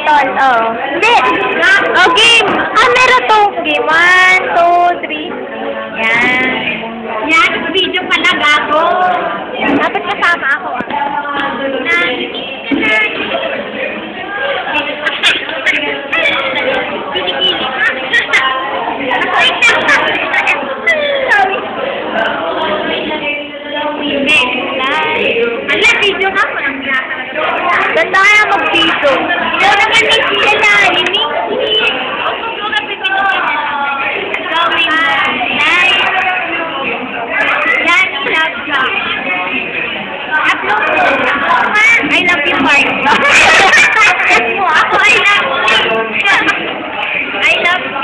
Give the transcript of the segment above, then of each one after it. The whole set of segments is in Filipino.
Ton, oh. Hindi. Oh, game. Ah, meron to. Game. 1, 2, 3. Yan. Yan, video pala gago. Dapat kasama ako. Ala, video ka po. Ganda kaya mag-video. Ikaw naman ni sila na. Ini. I love you, Mark. Ako, I love you. I love you.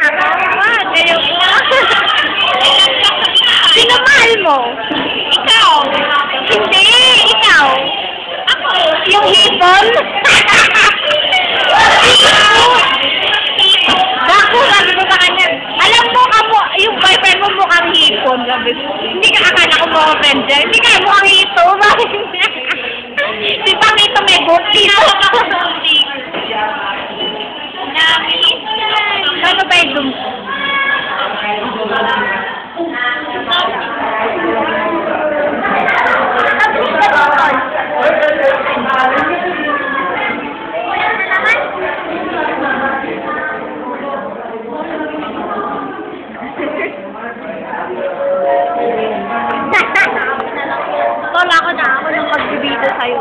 Ako? Ganyan po. Sino mahal mo? Ikaw. Hindi, ikaw. Ako. Yung hipon? Naku, sabi ko sa kanya, alam mo ka mo, yung boyfriend mo mukhang hipon. Sabi ko, hindi ka akala ko mga friend dyan. Hindi ka mukhang hito. Di ba ito may buti? Ano ba yung dum? Wala ko na ako nang magbibito sa'yo.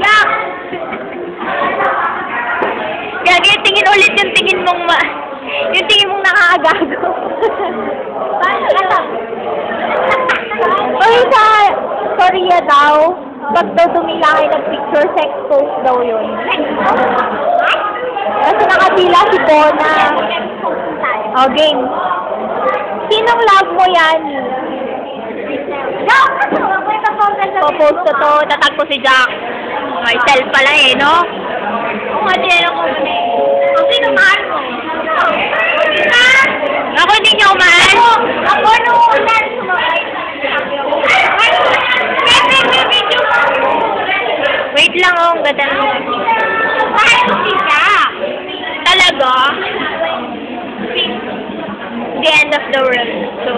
Yak! Gagi, tingin ulit yung tingin mong yung tingin mong nakakagago. Paano ka? Ay, sa Korea daw, pag daw tumila kayo ng-picture, sex post daw yun. Kasi nakapila si Bona. O, game. Sinong love mo yan? Popost ko to, tatag ko si Jack. Myself pala eh, no? Kung ano yan ako kung sino mahal mo? Ako hindi niyo mahal? Ako nung ulan sumakay. Wait lang, oh, ang ganda mo. Mahal ko si Jack. Talaga? The end of the world. So,